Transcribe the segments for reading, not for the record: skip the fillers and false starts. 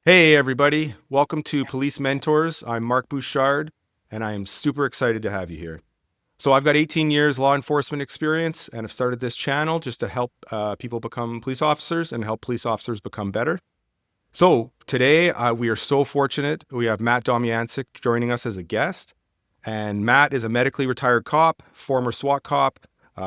Hey, everybody. Welcome to Police Mentors. I'm Mark Bouchard, and I am super excited to have you here. So, I've got 18 years law enforcement experience, and I've started this channel just to help people become police officers and help police officers become better. So, today we are so fortunate. We have Matt Domyancic joining us as a guest. And Matt is a medically retired cop, former SWAT cop,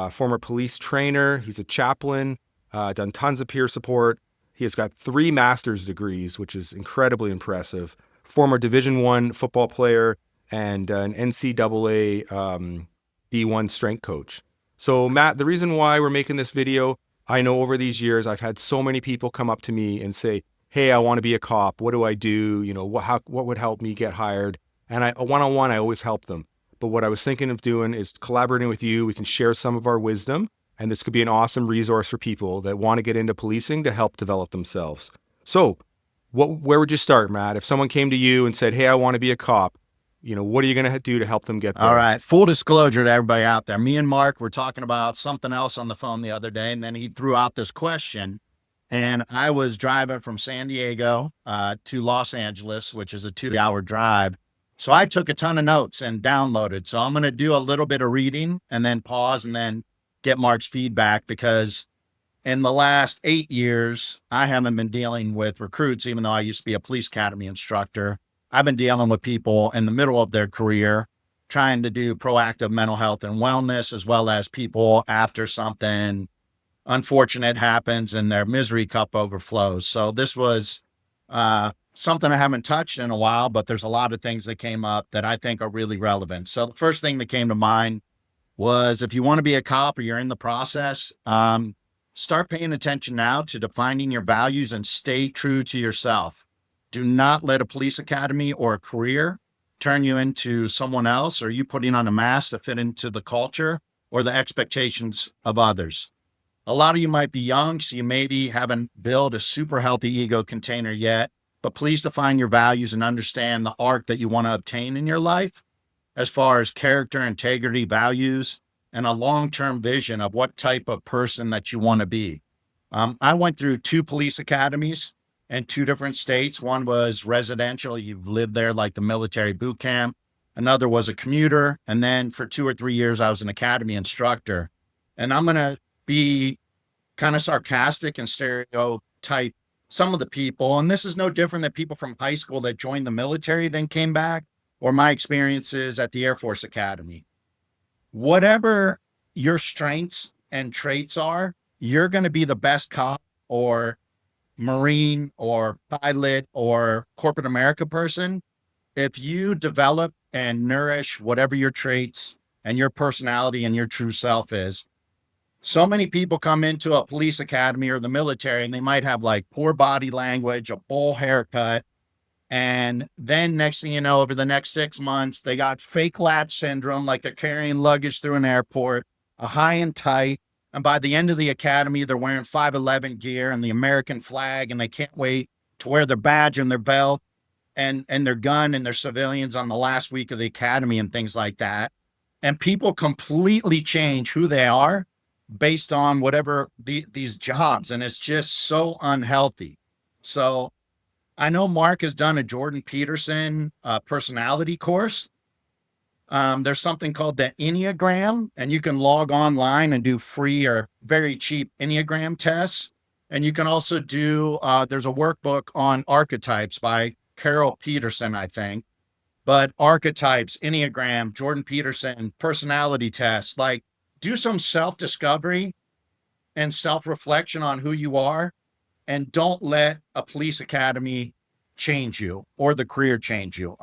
former police trainer. He's a chaplain, done tons of peer support. He has got 3 master's degrees, which is incredibly impressive. Former Division I football player and an NCAA D1 strength coach. So, Matt, the reason why we're making this video, I know over these years I've had so many people come up to me and say, "Hey, I want to be a cop. What do I do? What would help me get hired?" And one-on-one, I always help them. But what I was thinking of doing is collaborating with you. We can share some of our wisdom, and this could be an awesome resource for people that want to get into policing to help develop themselves. So, where would you start, Matt? If someone came to you and said, "Hey, I want to be a cop," what are you going to do to help them get All there? right. Full disclosure to everybody out there. Me and Mark were talking about something else on the phone the other day, and then he threw out this question. And I was driving from San Diego to Los Angeles, which is a 2-hour drive. So I took a ton of notes and downloaded. So I'm going to do a little bit of reading and then pause and then get Mark's feedback, because in the last 8 years, I haven't been dealing with recruits, even though I used to be a police academy instructor. I've been dealing with people in the middle of their career, trying to do proactive mental health and wellness, as well as people after something unfortunate happens and their misery cup overflows. So this was something I haven't touched in a while, but there's a lot of things that came up that I think are really relevant. So the first thing that came to mind was, if you want to be a cop or you're in the process, start paying attention now to defining your values and stay true to yourself. Do not let a police academy or a career turn you into someone else, or you putting on a mask to fit into the culture or the expectations of others. A lot of you might be young, so you maybe haven't built a super healthy ego container yet, but please define your values and understand the arc that you want to obtain in your life, as far as character, integrity, values, and a long-term vision of what type of person that you want to be. I went through 2 police academies in 2 different states. One was residential. You lived there like the military boot camp. Another was a commuter. And then for 2 or 3 years, I was an academy instructor. And I'm going to be kind of sarcastic and stereotype some of the people. And this is no different than people from high school that joined the military then came back, or my experiences at the Air Force Academy. Whatever your strengths and traits are, you're going to be the best cop or Marine or pilot or corporate America person if you develop and nourish whatever your traits and your personality and your true self is. So many people come into a police academy or the military and they might have like poor body language, a bowl haircut. And then next thing you know, over the next 6 months, they got fake latch syndrome, like they're carrying luggage through an airport, a high and tight. And by the end of the academy, they're wearing 511 gear and the American flag, and they can't wait to wear their badge and their belt and their gun and their civilians on the last week of the academy and things like that. And people completely change who they are based on whatever these jobs. And it's just so unhealthy. So I know Mark has done a Jordan Peterson personality course. There's something called the Enneagram, and you can log online and do free or very cheap Enneagram tests. And you can also do, there's a workbook on archetypes by Carol Peterson, I think. But archetypes, Enneagram, Jordan Peterson, personality tests, like, do some self-discovery and self-reflection on who you are, and don't let a police academy change you or the career change you.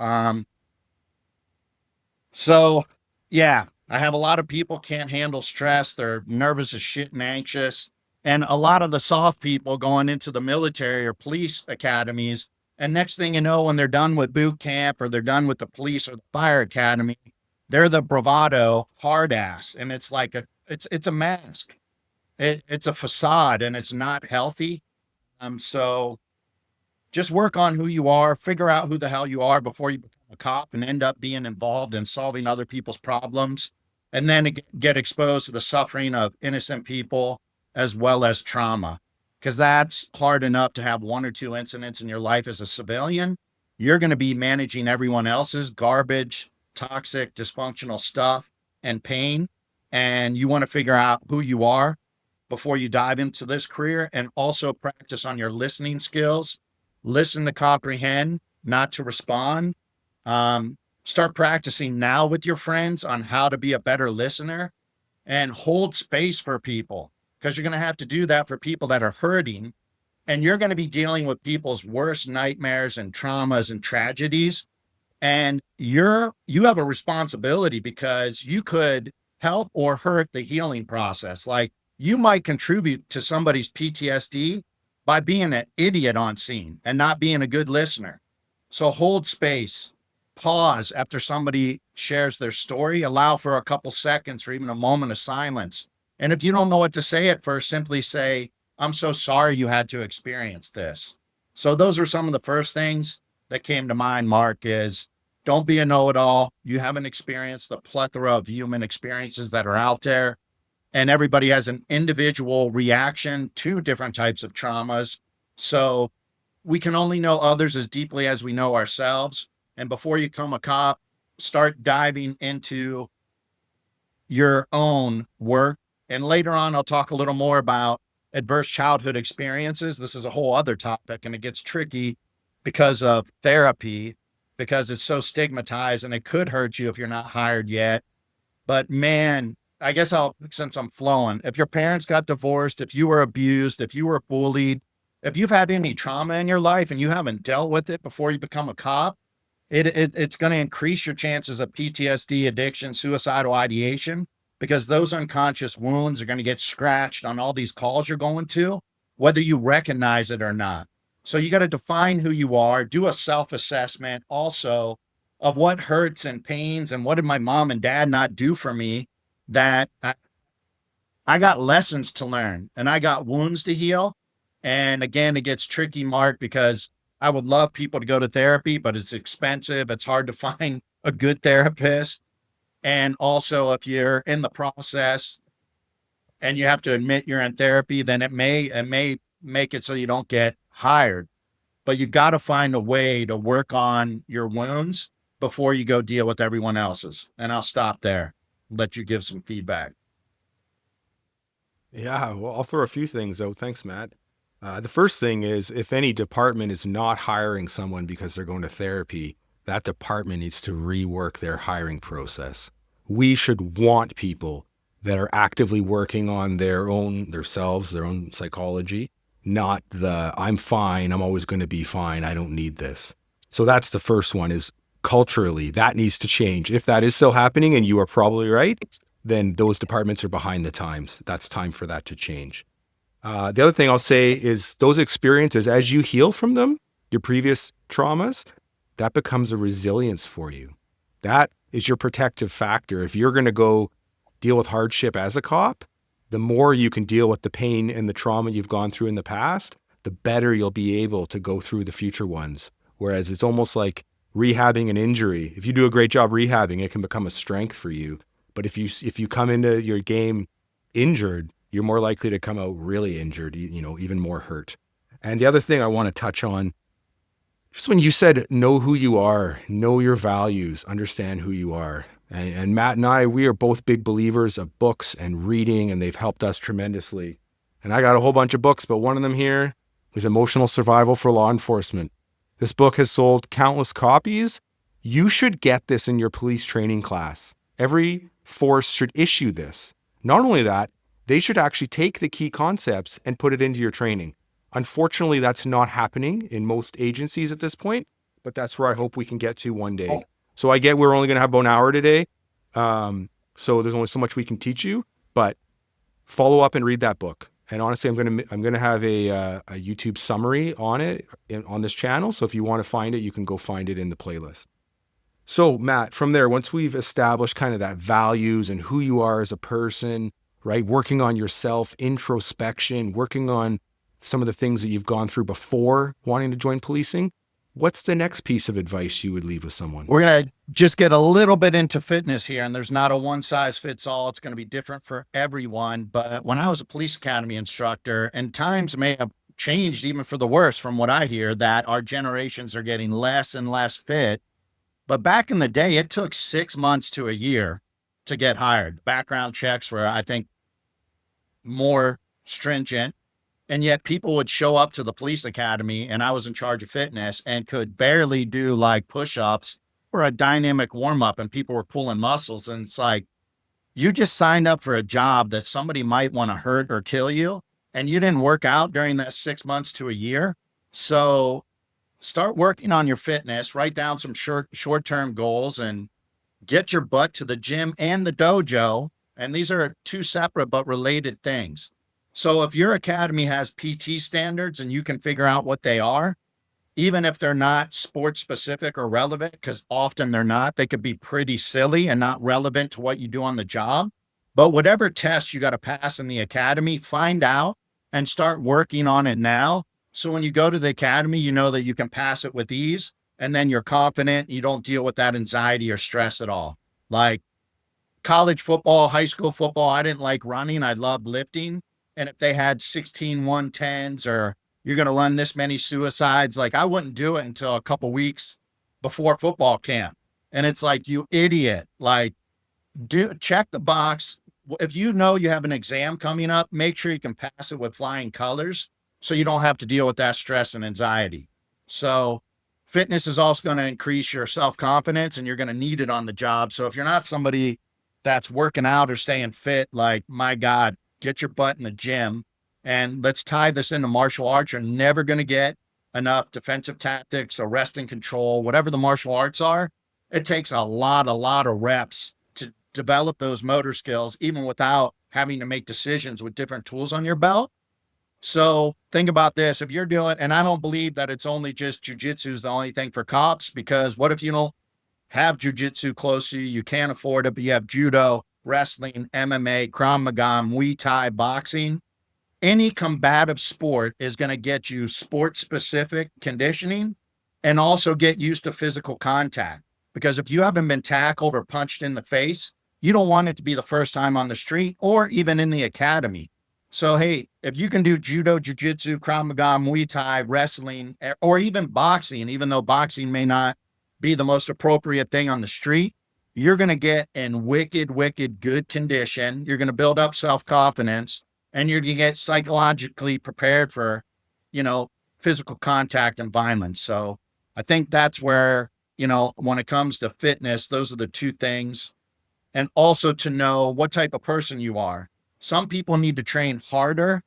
So yeah, I have a lot of people can't handle stress. They're nervous as shit and anxious. And a lot of the soft people going into the military or police academies. And next thing you know, when they're done with boot camp or they're done with the police or the fire academy, they're the bravado hard ass. And it's like it's a mask. It's a facade, and it's not healthy. So just work on who you are, figure out who the hell you are before you become a cop and end up being involved in solving other people's problems, and then get exposed to the suffering of innocent people as well as trauma. because that's hard enough to have one or two incidents in your life as a civilian. You're going to be managing everyone else's garbage, toxic, dysfunctional stuff and pain. And you want to figure out who you are before you dive into this career, and also practice on your listening skills. Listen to comprehend, not to respond. Start practicing now with your friends on how to be a better listener, and hold space for people, because you're going to have to do that for people that are hurting. And you're going to be dealing with people's worst nightmares and traumas and tragedies. And you have a responsibility, because you could help or hurt the healing process. Like, you might contribute to somebody's PTSD by being an idiot on scene and not being a good listener. So hold space, pause after somebody shares their story, allow for a couple seconds or even a moment of silence. And if you don't know what to say at first, simply say, "I'm so sorry you had to experience this." So those are some of the first things that came to mind, Mark, is don't be a know-it-all. You haven't experienced the plethora of human experiences that are out there. And everybody has an individual reaction to different types of traumas. So we can only know others as deeply as we know ourselves. And before you become a cop, start diving into your own work. And later on, I'll talk a little more about adverse childhood experiences. This is a whole other topic, and it gets tricky because of therapy, because it's so stigmatized and it could hurt you if you're not hired yet. But man, I guess since I'm flowing, if your parents got divorced, if you were abused, if you were bullied, if you've had any trauma in your life and you haven't dealt with it before you become a cop, it's going to increase your chances of PTSD, addiction, suicidal ideation, because those unconscious wounds are going to get scratched on all these calls you're going to, whether you recognize it or not. So you got to define who you are, do a self-assessment also of what hurts and pains, and what did my mom and dad not do for me, that I got lessons to learn and I got wounds to heal. And again, it gets tricky, Mark, because I would love people to go to therapy, but it's expensive. It's hard to find a good therapist. And also, if you're in the process and you have to admit you're in therapy, then it may make it so you don't get hired. But you got to find a way to work on your wounds before you go deal with everyone else's. And I'll stop there, let you give some feedback. Yeah, well, I'll throw a few things out. Thanks, Matt. The first thing is, if any department is not hiring someone because they're going to therapy, that department needs to rework their hiring process. We should want people that are actively working on their own psychology, not the "I'm fine, I'm always going to be fine, I don't need this." So that's the first one, is culturally, that needs to change. If that is still happening, and you are probably right, then those departments are behind the times. That's time for that to change. The other thing I'll say is, those experiences, as you heal from them, your previous traumas, that becomes a resilience for you. That is your protective factor. If you're going to go deal with hardship as a cop, the more you can deal with the pain and the trauma you've gone through in the past, the better you'll be able to go through the future ones. Whereas it's almost like rehabbing an injury. If you do a great job rehabbing, it can become a strength for you. But if you come into your game injured, you're more likely to come out really injured, even more hurt. And the other thing I want to touch on, just when you said, know who you are, know your values, understand who you are. And Matt and I, we are both big believers of books and reading, and they've helped us tremendously. And I got a whole bunch of books, but one of them here is Emotional Survival for Law Enforcement. This book has sold countless copies. You should get this in your police training class. Every force should issue this. Not only that, they should actually take the key concepts and put it into your training. Unfortunately, that's not happening in most agencies at this point, but that's where I hope we can get to one day. So I get we're only going to have about an hour today. So there's only so much we can teach you, but follow up and read that book. And honestly, I'm going to have a YouTube summary on it on this channel. So if you want to find it, you can go find it in the playlist. So Matt, from there, once we've established kind of that values and who you are as a person, right? Working on yourself, introspection, working on some of the things that you've gone through before wanting to join policing. what's the next piece of advice you would leave with someone? We're going to just get a little bit into fitness here, and there's not a one size fits all. It's going to be different for everyone. But when I was a police academy instructor, and times may have changed even for the worse from what I hear, that our generations are getting less and less fit. But back in the day, it took 6 months to a year to get hired. Background checks were, I think, more stringent. And yet people would show up to the police academy, and I was in charge of fitness and could barely do like push-ups or a dynamic warm-up, and people were pulling muscles. And it's like, you just signed up for a job that somebody might want to hurt or kill you, and you didn't work out during that 6 months to a year. So start working on your fitness, write down some short-term goals, and get your butt to the gym and the dojo. And these are two separate but related things. So if your academy has PT standards and you can figure out what they are, even if they're not sports specific or relevant, because often they're not, they could be pretty silly and not relevant to what you do on the job. But whatever test you got to pass in the academy, find out and start working on it now. So when you go to the academy, you know that you can pass it with ease, and then you're confident. You don't deal with that anxiety or stress at all. Like college football, high school football, I didn't like running. I loved lifting. And if they had 16 110s or you're going to run this many suicides, like I wouldn't do it until a couple weeks before football camp. And it's like, you idiot, like check the box. If you know you have an exam coming up, make sure you can pass it with flying colors so you don't have to deal with that stress and anxiety. So fitness is also going to increase your self-confidence, and you're going to need it on the job. So if you're not somebody that's working out or staying fit, like, my God, get your butt in the gym. And let's tie this into martial arts. You're never going to get enough defensive tactics, arrest and control, whatever the martial arts are. It takes a lot of reps to develop those motor skills, even without having to make decisions with different tools on your belt. So think about this. If you're doing, and I don't believe that it's only just jujitsu is the only thing for cops, because what if you don't have jujitsu close to you? You can't afford it, but you have judo, wrestling, MMA, Krav Maga, Muay Thai, boxing. Any combative sport is going to get you sport-specific conditioning and also get used to physical contact. Because if you haven't been tackled or punched in the face, you don't want it to be the first time on the street or even in the academy. So, hey, if you can do judo, jiu-jitsu, Krav Maga, Muay Thai, wrestling, or even boxing, even though boxing may not be the most appropriate thing on the street, you're going to get in wicked good condition. You're going to build up self-confidence, and you're going to get psychologically prepared for, physical contact and violence. So I think that's where, when it comes to fitness, those are the two things. And also to know what type of person you are. Some people need to train harder,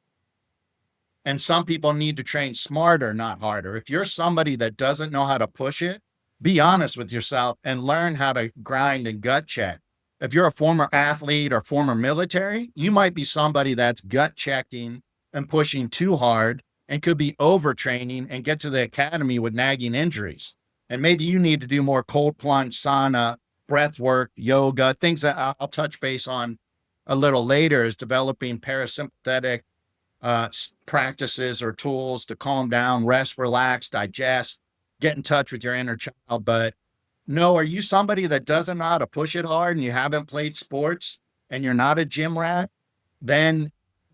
and some people need to train smarter, not harder. If you're somebody that doesn't know how to push it, be honest with yourself and learn how to grind and gut check. If you're a former athlete or former military, you might be somebody that's gut checking and pushing too hard and could be overtraining and get to the academy with nagging injuries. And maybe you need to do more cold plunge, sauna, breath work, yoga, things that I'll touch base on a little later, is developing parasympathetic practices or tools to calm down, rest, relax, digest, get in touch with your inner child. But no, are you somebody that doesn't know how to push it hard and you haven't played sports and you're not a gym rat? Then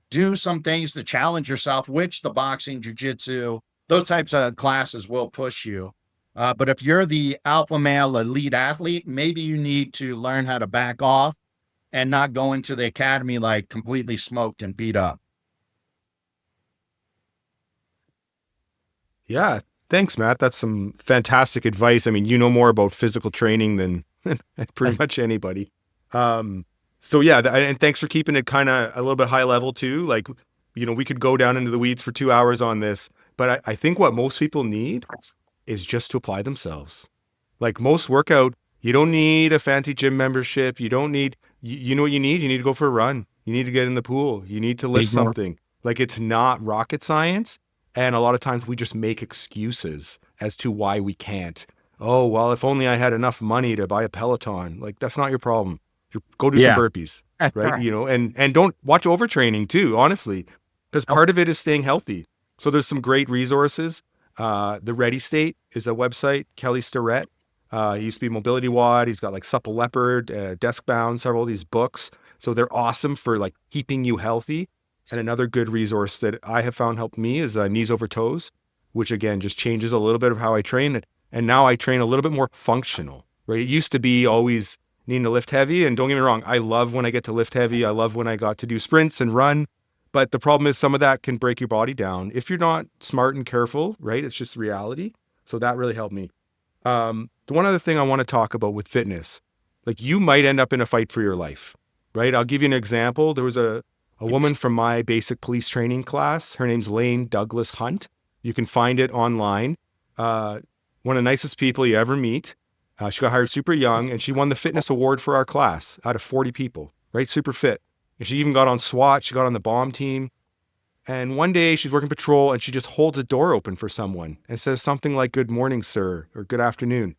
do some things to challenge yourself, which the boxing, jiu-jitsu, those types of classes will push you. But if you're the alpha male elite athlete, maybe you need to learn how to back off and not go into the academy like completely smoked and beat up. Yeah. Thanks, Matt. That's some fantastic advice. I mean, you know more about physical training than pretty much anybody. So yeah, and thanks for keeping it kind of a little bit high level too. Like, we could go down into the weeds for 2 hours on this, but I think what most people need is just to apply themselves. Like most workout, you don't need a fancy gym membership. You don't need, you know what you need? You need to go for a run. You need to get in the pool. You need to lift something. Like, it's not rocket science. And a lot of times we just make excuses as to why we can't. Oh, well, if only I had enough money to buy a Peloton. Like, that's not your problem. Go do some burpees, right? And don't watch overtraining too, honestly, because part of it is staying healthy. So there's some great resources. The Ready State is a website. Kelly Starrett. He used to be Mobility WOD. He's got like Supple Leopard, Desk Bound, several of these books. So they're awesome for like keeping you healthy. And another good resource that I have found helped me is Knees Over Toes, which again just changes a little bit of how I train. And now I train a little bit more functional, right? It used to be always needing to lift heavy. And don't get me wrong, I love when I get to lift heavy. I love when I got to do sprints and run. But the problem is some of that can break your body down if you're not smart and careful, right? It's just reality. So that really helped me. The one other thing I want to talk about with fitness, like you might end up in a fight for your life, right? I'll give you an example. There was a woman from my basic police training class. Her name's Lane Douglas Hunt. You can find it online. One of the nicest people you ever meet. She got hired super young and she won the fitness award for our class out of 40 people, right? Super fit. And she even got on SWAT. She got on the bomb team. And one day she's working patrol and she just holds a door open for someone and says something like, "Good morning, sir," or "Good afternoon."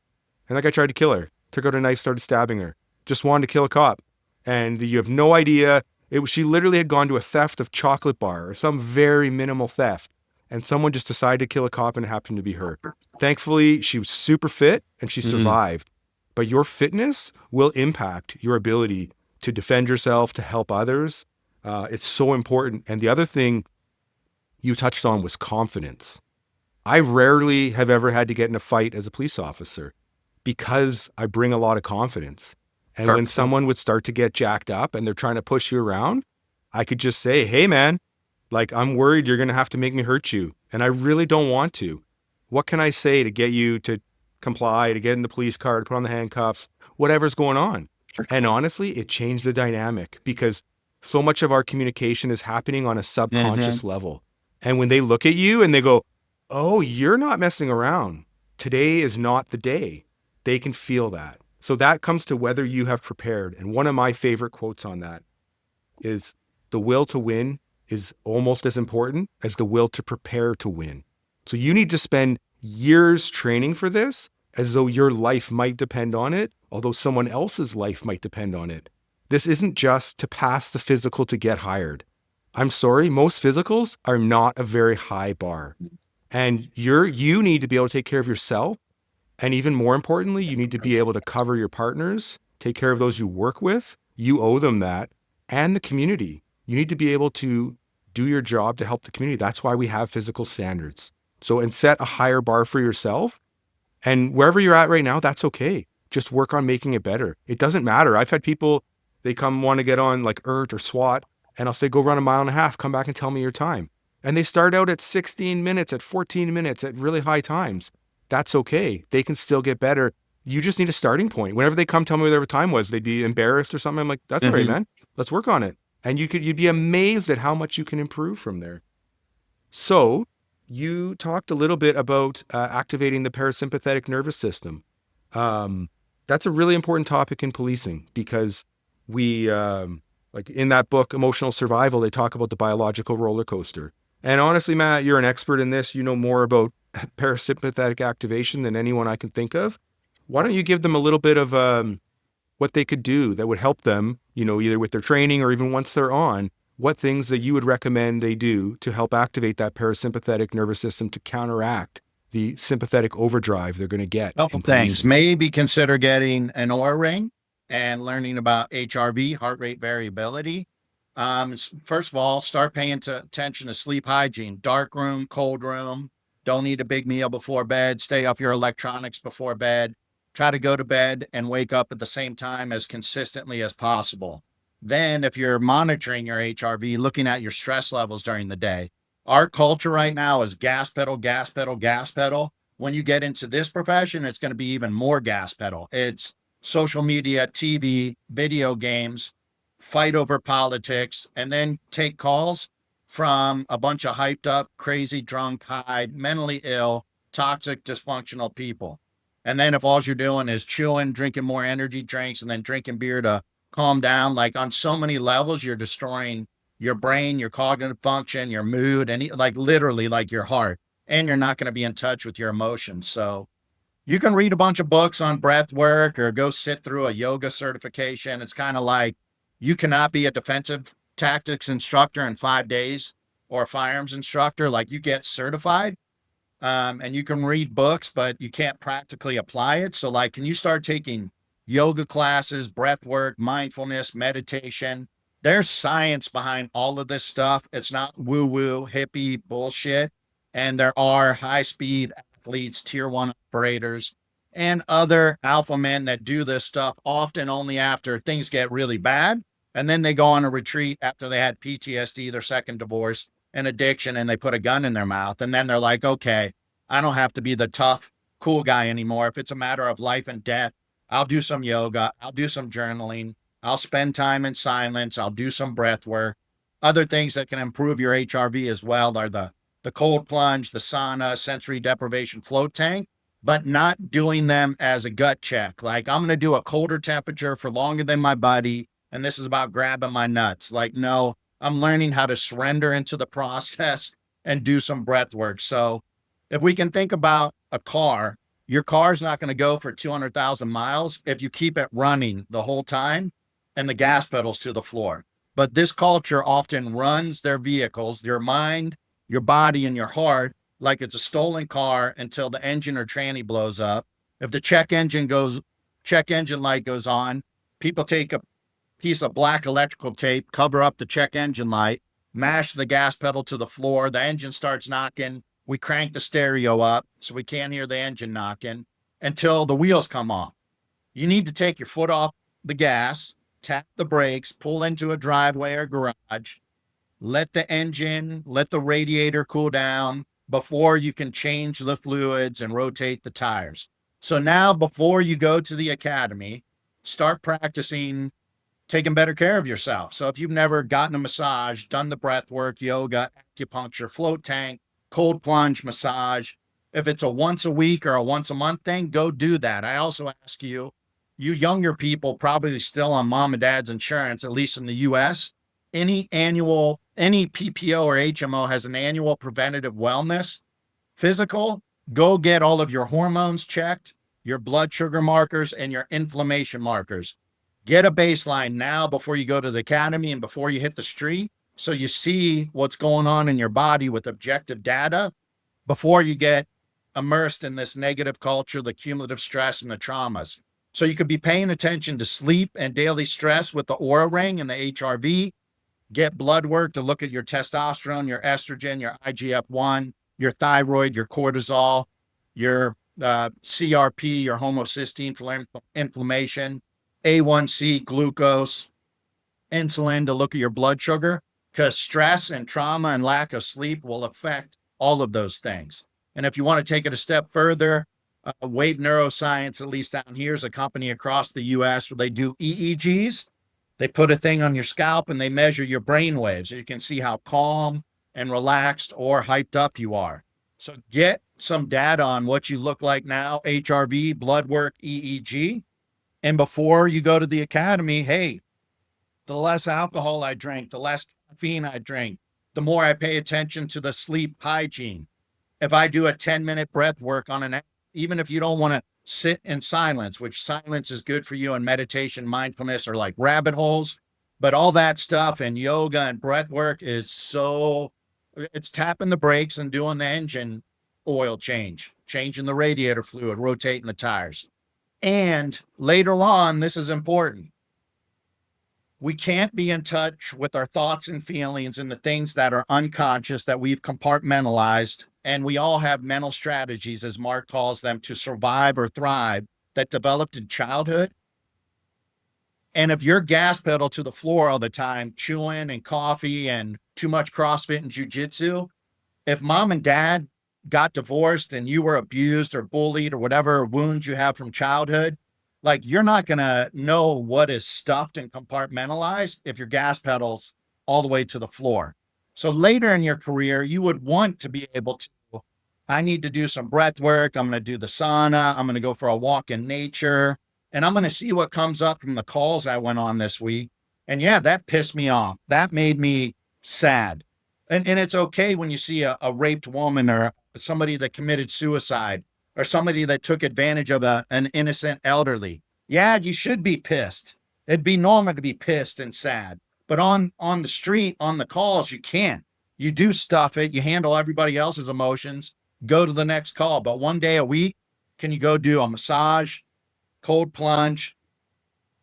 And that guy tried to kill her, took out a knife, started stabbing her, just wanted to kill a cop. And you have no idea. She literally had gone to a theft of chocolate bar or some very minimal theft. And someone just decided to kill a cop and it happened to be her. Thankfully, she was super fit and she survived. But your fitness will impact your ability to defend yourself, to help others. It's so important. And the other thing you touched on was confidence. I rarely have ever had to get in a fight as a police officer because I bring a lot of confidence. And when someone would start to get jacked up and they're trying to push you around, I could just say, "Hey man, like I'm worried you're going to have to make me hurt you. And I really don't want to. What can I say to get you to comply, to get in the police car, to put on the handcuffs, whatever's going on?" And honestly, it changed the dynamic because so much of our communication is happening on a subconscious level. And when they look at you and they go, "Oh, you're not messing around. Today is not the day." They can feel that. So that comes to whether you have prepared. And one of my favorite quotes on that is, "The will to win is almost as important as the will to prepare to win." So you need to spend years training for this as though your life might depend on it, although someone else's life might depend on it. This isn't just to pass the physical to get hired. I'm sorry, most physicals are not a very high bar. And you need to be able to take care of yourself. And even more importantly, you need to be able to cover your partners, take care of those you work with. You owe them that. And the community. You need to be able to do your job to help the community. That's why we have physical standards. So, and set a higher bar for yourself. And wherever you're at right now, that's okay. Just work on making it better. It doesn't matter. I've had people, they come want to get on like ERT or SWAT, and I'll say, "Go run a mile and a half, come back and tell me your time." And they start out at 16 minutes, at 14 minutes, at really high times. That's okay. They can still get better. You just need a starting point. Whenever they come tell me what their time was, they'd be embarrassed or something. I'm like, "That's all right, man. Let's work on it." And you'd be amazed at how much you can improve from there. So you talked a little bit about activating the parasympathetic nervous system. That's a really important topic in policing because we, like in that book, Emotional Survival, they talk about the biological roller coaster. And honestly, Matt, you're an expert in this. You know more about parasympathetic activation than anyone I can think of. Why don't you give them a little bit of what they could do that would help them, either with their training or even once they're on, what things that you would recommend they do to help activate that parasympathetic nervous system to counteract the sympathetic overdrive they're going to get. Couple things. Maybe consider getting an Oura ring and learning about HRV, heart rate variability. First of all, start paying attention to sleep hygiene. Dark room, cold room. Don't eat a big meal before bed. Stay off your electronics before bed. Try to go to bed and wake up at the same time as consistently as possible. Then if you're monitoring your HRV, looking at your stress levels during the day. Our culture right now is gas pedal, gas pedal, gas pedal. When you get into this profession, it's going to be even more gas pedal. It's social media, TV, video games, fight over politics, and then take calls from a bunch of hyped up, crazy, drunk, high, mentally ill, toxic, dysfunctional people. And then if all you're doing is chewing, drinking more energy drinks, and then drinking beer to calm down, like on so many levels, you're destroying your brain, your cognitive function, your mood, and like literally like your heart. And you're not going to be in touch with your emotions. So you can read a bunch of books on breath work or go sit through a yoga certification. It's kind of like you cannot be a defensive tactics instructor in 5 days or a firearms instructor. Like you get certified And you can read books, but you can't practically apply it. So, like, can you start taking yoga classes, breath work, mindfulness, meditation? There's science behind all of this stuff. It's not woo woo, hippie bullshit. And there are high speed athletes, tier one operators, and other alpha men that do this stuff often only after things get really bad. And then they go on a retreat after they had PTSD, their second divorce, and addiction, and they put a gun in their mouth. And then they're like, okay, I don't have to be the tough, cool guy anymore. If it's a matter of life and death, I'll do some yoga, I'll do some journaling, I'll spend time in silence, I'll do some breath work. Other things that can improve your HRV as well are the cold plunge, the sauna, sensory deprivation float tank, but not doing them as a gut check. Like, I'm going to do a colder temperature for longer than my body, and this is about grabbing my nuts. Like, no, I'm learning how to surrender into the process and do some breath work. So if we can think about a car, your car's not going to go for 200,000 miles if you keep it running the whole time and the gas pedals to the floor. But this culture often runs their vehicles, your mind, your body, and your heart like it's a stolen car until the engine or tranny blows up. If the check engine light goes on, people take a piece of black electrical tape, cover up the check engine light, mash the gas pedal to the floor. The engine starts knocking. We crank the stereo up so we can't hear the engine knocking until the wheels come off. You need to take your foot off the gas, tap the brakes, pull into a driveway or garage, let the radiator cool down before you can change the fluids and rotate the tires. So now, before you go to the academy, start practicing taking better care of yourself. So if you've never gotten a massage, done the breath work, yoga, acupuncture, float tank, cold plunge, massage, if it's a once a week or a once a month thing, go do that. I also ask you, you younger people probably still on mom and dad's insurance, at least in the US, any PPO or HMO has an annual preventative wellness physical. Go get all of your hormones checked, your blood sugar markers, and your inflammation markers. Get a baseline now before you go to the academy and before you hit the street, so you see what's going on in your body with objective data before you get immersed in this negative culture, the cumulative stress, and the traumas. So you could be paying attention to sleep and daily stress with the Aura Ring and the HRV. Get blood work to look at your testosterone, your estrogen, your IGF-1, your thyroid, your cortisol, your CRP, your homocysteine for inflammation, A1C, glucose, insulin to look at your blood sugar, because stress and trauma and lack of sleep will affect all of those things. And if you want to take it a step further, Wave Neuroscience, at least down here, is a company across the US where they do EEGs. They put a thing on your scalp and they measure your brain waves. So you can see how calm and relaxed or hyped up you are. So get some data on what you look like now, HRV, blood work, EEG. And before you go to the academy, hey, the less alcohol I drink, the less caffeine I drink, the more I pay attention to the sleep hygiene. If I do a 10-minute breath work on an app, even if you don't want to sit in silence, which silence is good for you in meditation, mindfulness, or like rabbit holes, but all that stuff and yoga and breath work is it's tapping the brakes and doing the engine oil change, changing the radiator fluid, rotating the tires. And later on, this is important. We can't be in touch with our thoughts and feelings and the things that are unconscious that we've compartmentalized. And we all have mental strategies, as Mark calls them, to survive or thrive that developed in childhood. And if you're gas pedal to the floor all the time, chewing and coffee and too much CrossFit and jujitsu, if mom and dad got divorced and you were abused or bullied or whatever wounds you have from childhood, like, you're not going to know what is stuffed and compartmentalized if your gas pedals all the way to the floor. So later in your career, you would want to be able to, I need to do some breath work. I'm going to do the sauna. I'm going to go for a walk in nature. And I'm going to see what comes up from the calls I went on this week. And yeah, that pissed me off. That made me sad. And it's okay when you see a raped woman or somebody that committed suicide or somebody that took advantage of an innocent elderly. Yeah, you should be pissed. It'd be normal to be pissed and sad. But on the street, on the calls, you can't. You do stuff it. You handle everybody else's emotions. go to the next call. But one day a week, can you go do a massage, cold plunge,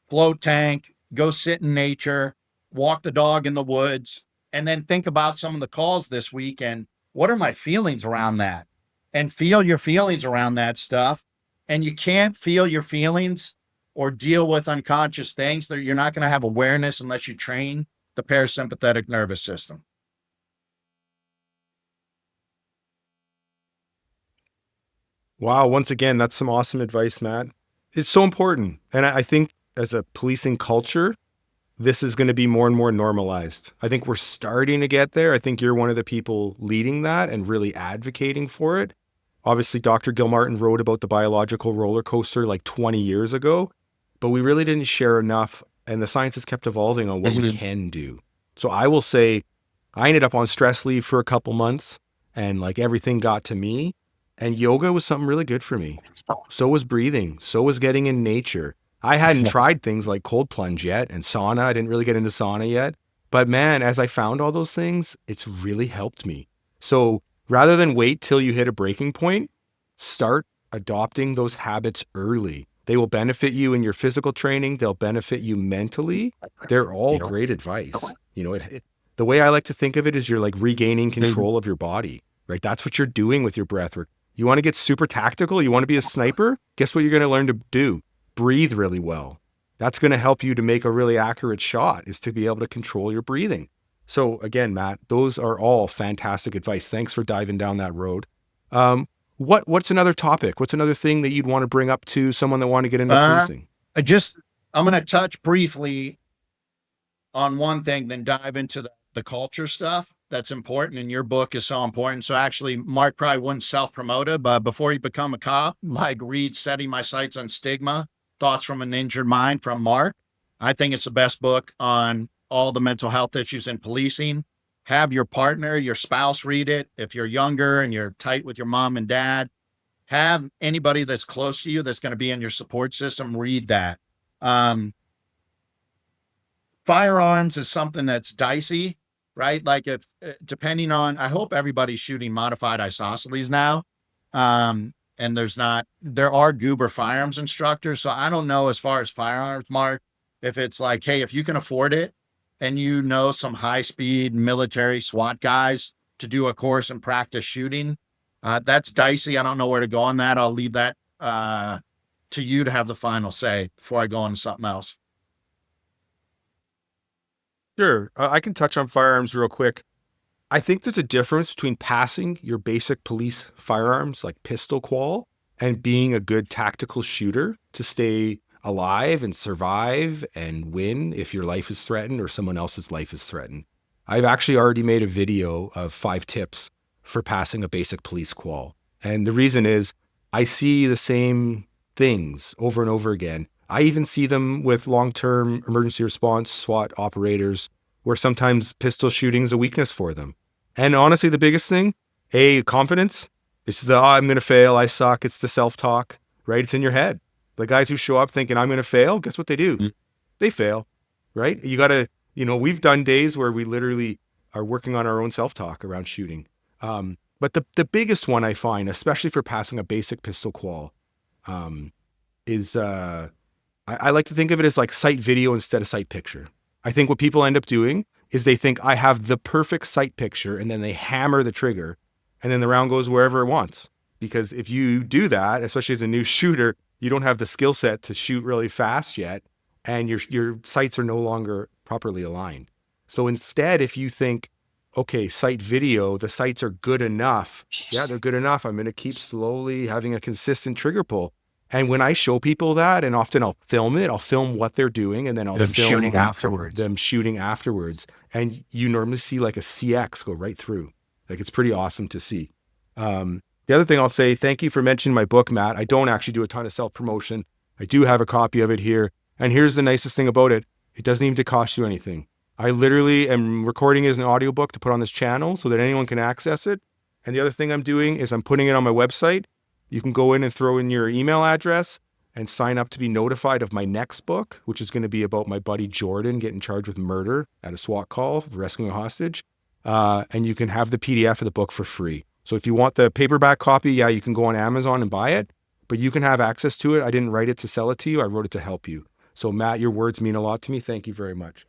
float tank, go sit in nature, walk the dog in the woods, and then think about some of the calls this week and what are my feelings around that? And feel your feelings around that stuff. And you can't feel your feelings or deal with unconscious things that you're not going to have awareness unless you train the parasympathetic nervous system. Wow. Once again, that's some awesome advice, Matt. It's so important. And I think as a policing culture, this is going to be more and more normalized. I think we're starting to get there. I think you're one of the people leading that and really advocating for it. Obviously, Dr. Gilmartin wrote about the biological roller coaster like 20 years ago, but we really didn't share enough. And the science has kept evolving on what we can do. So I will say, I ended up on stress leave for a couple months and like everything got to me. And yoga was something really good for me. So was breathing. So was getting in nature. I hadn't tried things like cold plunge yet and sauna. I didn't really get into sauna yet. But man, as I found all those things, it's really helped me. So rather than wait till you hit a breaking point, start adopting those habits early. They will benefit you in your physical training. They'll benefit you mentally. They're all great advice. The way I like to think of it is you're like regaining control of your body, right? That's what you're doing with your breath work. You want to get super tactical? You want to be a sniper? Guess what you're going to learn to do? Breathe really well. That's going to help you to make a really accurate shot, is to be able to control your breathing. So again, Matt, those are all fantastic advice. Thanks for diving down that road. What's another topic? What's another thing that you'd want to bring up to someone that want to get into policing? I'm going to touch briefly on one thing, then dive into the culture stuff that's important. And your book is so important. So actually, Mark probably wouldn't self-promote it, but before you become a cop, like read Setting My Sights on Stigma, Thoughts from an Injured Mind from Mark. I think it's the best book on all the mental health issues in policing. Have your partner, your spouse read it. If you're younger and you're tight with your mom and dad, have anybody that's close to you that's going to be in your support system read that. Firearms is something that's dicey, right? Like if depending on, I hope everybody's shooting modified isosceles now. And there are goober firearms instructors. So I don't know as far as firearms, Mark, if it's like, hey, if you can afford it and you know some high speed military SWAT guys to do a course and practice shooting, that's dicey. I don't know where to go on that. I'll leave that to you to have the final say before I go on to something else. Sure. I can touch on firearms real quick. I think there's a difference between passing your basic police firearms like pistol qual and being a good tactical shooter to stay alive and survive and win if your life is threatened or someone else's life is threatened. I've actually already made a video of 5 tips for passing a basic police qual. And the reason is I see the same things over and over again. I even see them with long-term emergency response SWAT operators where sometimes pistol shooting is a weakness for them. And honestly, the biggest thing, confidence. It's I'm going to fail, I suck. It's the self-talk, right? It's in your head. The guys who show up thinking I'm going to fail, guess what they do? They fail, right? You got to, we've done days where we literally are working on our own self-talk around shooting. But the biggest one I find, especially for passing a basic pistol qual, is I like to think of it as like sight video instead of sight picture. I think what people end up doing is they think I have the perfect sight picture and then they hammer the trigger and then the round goes wherever it wants. Because if you do that, especially as a new shooter, you don't have the skill set to shoot really fast yet and your sights are no longer properly aligned. So instead, if you think, okay, sight video, the sights are good enough. Yeah, they're good enough. I'm going to keep slowly having a consistent trigger pull. And when I show people that, and often I'll film it, I'll film what they're doing, and then I'll film them shooting afterwards. And you normally see like a CX go right through. Like it's pretty awesome to see. The other thing I'll say, thank you for mentioning my book, Matt. I don't actually do a ton of self-promotion. I do have a copy of it here. And here's the nicest thing about it. It doesn't even cost you anything. I literally am recording it as an audiobook to put on this channel so that anyone can access it. And the other thing I'm doing is I'm putting it on my website. You can go in and throw in your email address and sign up to be notified of my next book, which is going to be about my buddy Jordan getting charged with murder at a SWAT call for rescuing a hostage. And you can have the PDF of the book for free. So if you want the paperback copy, yeah, you can go on Amazon and buy it, but you can have access to it. I didn't write it to sell it to you. I wrote it to help you. So Matt, your words mean a lot to me. Thank you very much.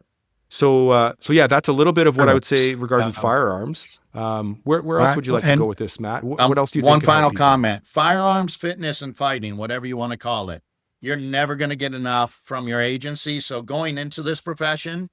So yeah, that's a little bit of what I would say regarding firearms. Where All else right. would you like to And go with this, Matt? What else do you one think can help final people? comment: firearms, fitness, and fighting, whatever you want to call it. You're never going to get enough from your agency. So going into this profession,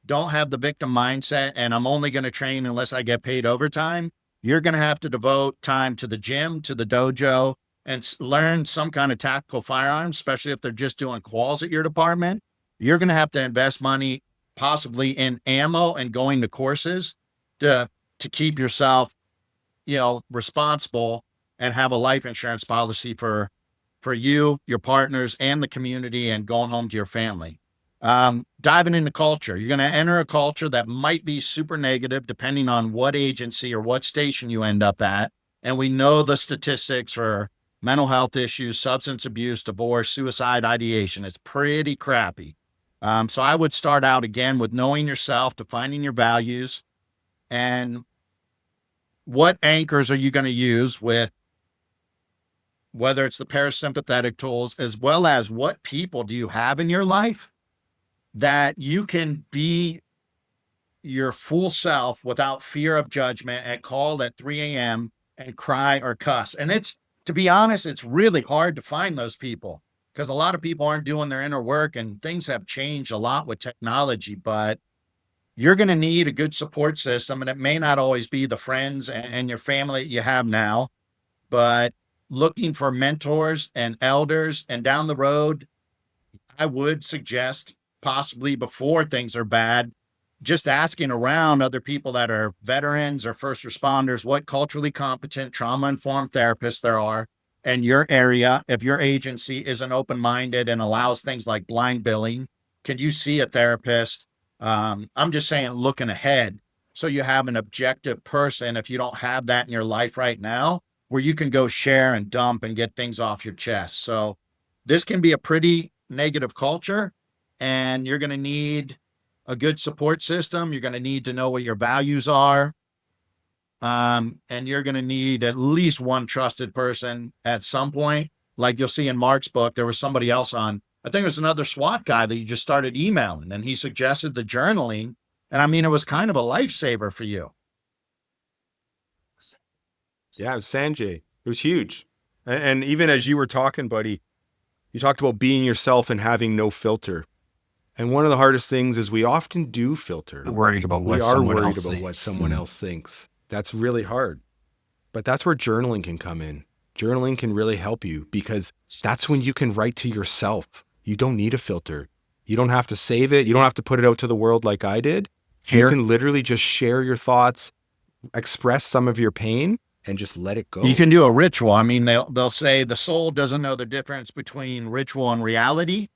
don't have the victim mindset and I'm only going to train unless I get paid overtime. You're going to have to devote time to the gym, to the dojo, and learn some kind of tactical firearms, especially if they're just doing quals at your department. You're going to have to invest money possibly in ammo and going to courses to keep yourself, responsible and have a life insurance policy for you, your partners, and the community, and going home to your family. Diving into culture, you're going to enter a culture that might be super negative depending on what agency or what station you end up at. And we know the statistics for mental health issues, substance abuse, divorce, suicide, ideation. It's pretty crappy. So I would start out again with knowing yourself, defining your values, and what anchors are you going to use with, whether it's the parasympathetic tools, as well as what people do you have in your life that you can be your full self without fear of judgment and called at 3 a.m. and cry or cuss. And to be honest, it's really hard to find those people because a lot of people aren't doing their inner work and things have changed a lot with technology, but you're going to need a good support system. And it may not always be the friends and your family you have now, but looking for mentors and elders. And down the road, I would suggest possibly before things are bad, just asking around other people that are veterans or first responders, what culturally competent, trauma-informed therapists there are in your area. If your agency isn't open-minded and allows things like blind billing, can you see a therapist? I'm just saying, looking ahead, so you have an objective person, if you don't have that in your life right now, where you can go share and dump and get things off your chest. So this can be a pretty negative culture, and you're going to need a good support system. You're going to need to know what your values are. And you're going to need at least one trusted person at some point. Like you'll see in Mark's book, there was somebody else on, I think it was another SWAT guy that you just started emailing, and he suggested the journaling. And I mean, it was kind of a lifesaver for you. Yeah, it was Sanjay. It was huge. And even as you were talking, buddy, you talked about being yourself and having no filter. And one of the hardest things is we often do filter. Worried about what We are someone worried else about what thinks. someone else thinks. That's really hard. But that's where journaling can come in. Journaling can really help you because that's when you can write to yourself. You don't need a filter. You don't have to save it. You don't have to put it out to the world like I did. You can literally just share your thoughts, express some of your pain, and just let it go. You can do a ritual. I mean, they'll say the soul doesn't know the difference between ritual and reality.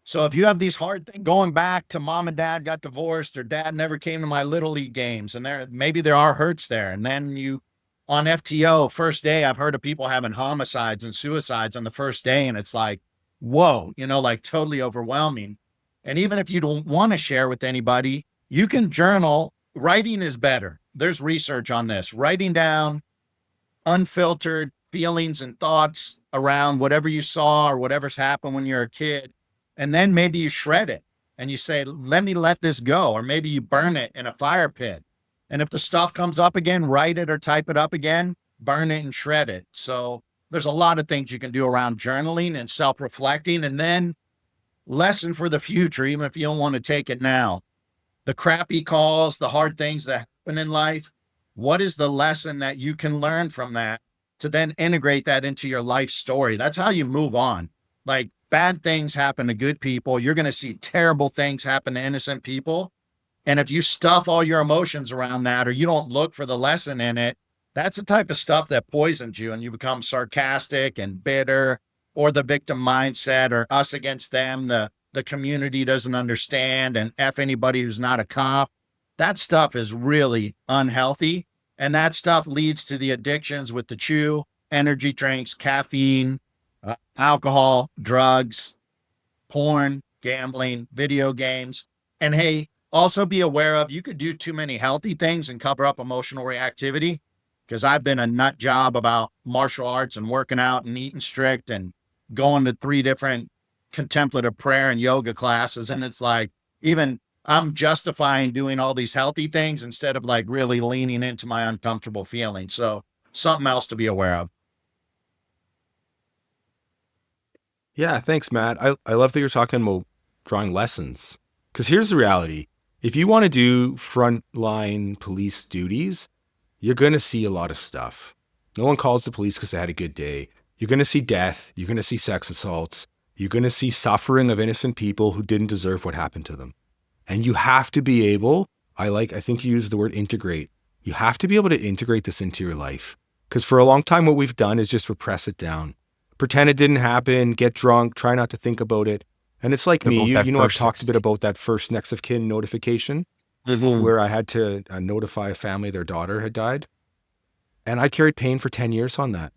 So if you have these hard things, going back to mom and dad got divorced, or dad never came to my little league games, and maybe there are hurts there. And then you, on FTO, first day, I've heard of people having homicides and suicides on the first day. And it's like, whoa, like totally overwhelming. And even if you don't want to share with anybody, you can journal. Writing is better. There's research on this. Writing down unfiltered feelings and thoughts around whatever you saw or whatever's happened when you're a kid. And then maybe you shred it and you say, let me let this go. Or maybe you burn it in a fire pit. And if the stuff comes up again, write it or type it up again, burn it and shred it. So there's a lot of things you can do around journaling and self-reflecting. And then lesson for the future, even if you don't want to take it now, the crappy calls, the hard things that happen in life, what is the lesson that you can learn from that to then integrate that into your life story? That's how you move on. Like, bad things happen to good people. You're going to see terrible things happen to innocent people. And if you stuff all your emotions around that, or you don't look for the lesson in it, that's the type of stuff that poisons you, and you become sarcastic and bitter, or the victim mindset, or us against them. The community doesn't understand, and F anybody who's not a cop. That stuff is really unhealthy. And that stuff leads to the addictions with the chew, energy drinks, caffeine, alcohol, drugs, porn, gambling, video games. And hey, also be aware of, you could do too many healthy things and cover up emotional reactivity. because I've been a nut job about martial arts and working out and eating strict and going to 3 different contemplative prayer and yoga classes. And it's like, even I'm justifying doing all these healthy things instead of like really leaning into my uncomfortable feelings. So something else to be aware of. Yeah, thanks, Matt. I love that you're talking about drawing lessons. Because here's the reality. If you want to do frontline police duties, you're going to see a lot of stuff. No one calls the police because they had a good day. You're going to see death. You're going to see sex assaults. You're going to see suffering of innocent people who didn't deserve what happened to them. And you have to be able, I think you used the word integrate. You have to be able to integrate this into your life. Because for a long time, what we've done is just repress it down. Pretend it didn't happen, get drunk, try not to think about it. And it's like me, you know, I've talked a bit about that first next of kin notification where I had to notify a family their daughter had died. And I carried pain for 10 years on that.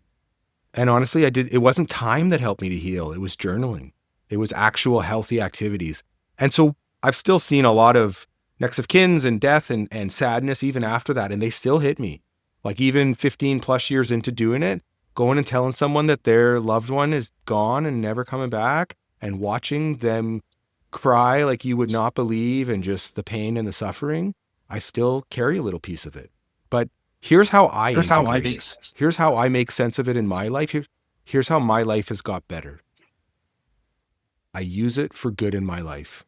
And honestly, it wasn't time that helped me to heal. It was journaling. It was actual healthy activities. And so I've still seen a lot of next of kins and death and sadness even after that. And they still hit me. Like even 15 plus years into doing it, going and telling someone that their loved one is gone and never coming back and watching them cry like you would not believe and just the pain and the suffering, I still carry a little piece of it. But here's how I make sense of it in my life. Here's how my life has got better. I use it for good in my life.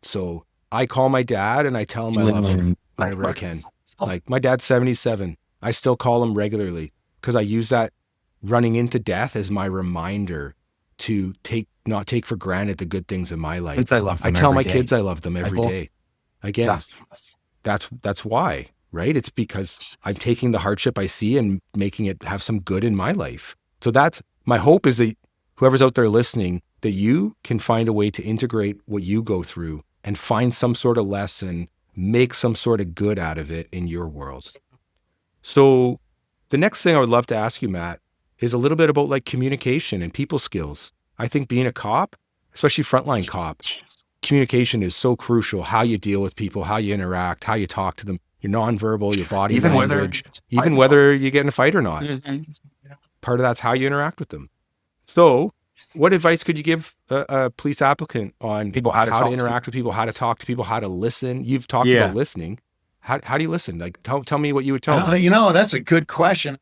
So I call my dad and I tell him I love him whenever I can. Like my dad's 77. I still call him regularly because I use that running into death as my reminder to not take for granted the good things in my life. I tell my kids I love them every day. Again, that's why, right? It's because I'm taking the hardship I see and making it have some good in my life. So that's my hope, is that whoever's out there listening, that you can find a way to integrate what you go through and find some sort of lesson, make some sort of good out of it in your world. So the next thing I would love to ask you, Matt, is a little bit about like communication and people skills. I think being a cop, especially frontline cop, communication is so crucial. How you deal with people, how you interact, how you talk to them, your nonverbal, your body language, even whether you get in a fight or not. Part of that's how you interact with them. So what advice could you give a police applicant on how to interact with people, how to talk to people, how to listen? You've talked about listening. How do you listen? Like, tell me what you would tell them. You know, that's a good question.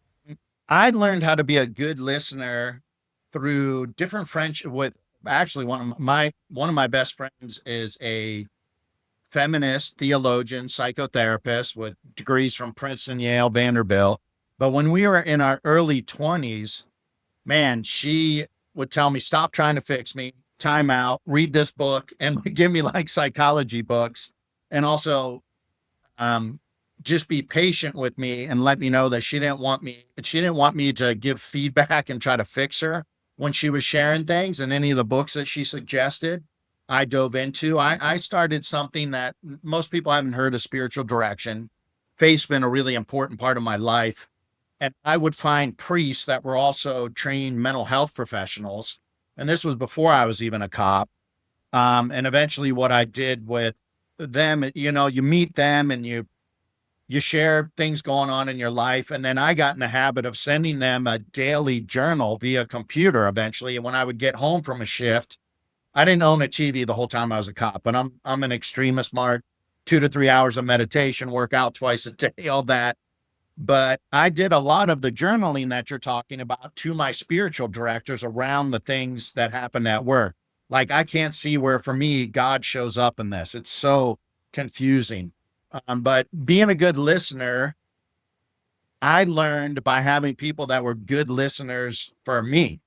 I learned how to be a good listener through different friendship with actually one of my best friends is a feminist theologian, psychotherapist with degrees from Princeton, Yale, Vanderbilt. But when we were in our early 20s, man, she would tell me, stop trying to fix me, time out, read this book, and give me like psychology books. And also, just be patient with me and let me know that she didn't want me to give feedback and try to fix her when she was sharing things. And any of the books that she suggested, I dove into. I started something that most people haven't heard of, spiritual direction. Faith's been a really important part of my life. And I would find priests that were also trained mental health professionals. And this was before I was even a cop. And eventually what I did with them, you know, you meet them and you share things going on in your life. And then I got in the habit of sending them a daily journal via computer eventually. And when I would get home from a shift, I didn't own a TV the whole time I was a cop, but I'm an extremist, Mark, 2 to 3 hours of meditation, work out twice a day, all that. But I did a lot of the journaling that you're talking about to my spiritual directors around the things that happened at work. Like, I can't see where, for me, God shows up in this. It's so confusing. But being a good listener, I learned by having people that were good listeners for me.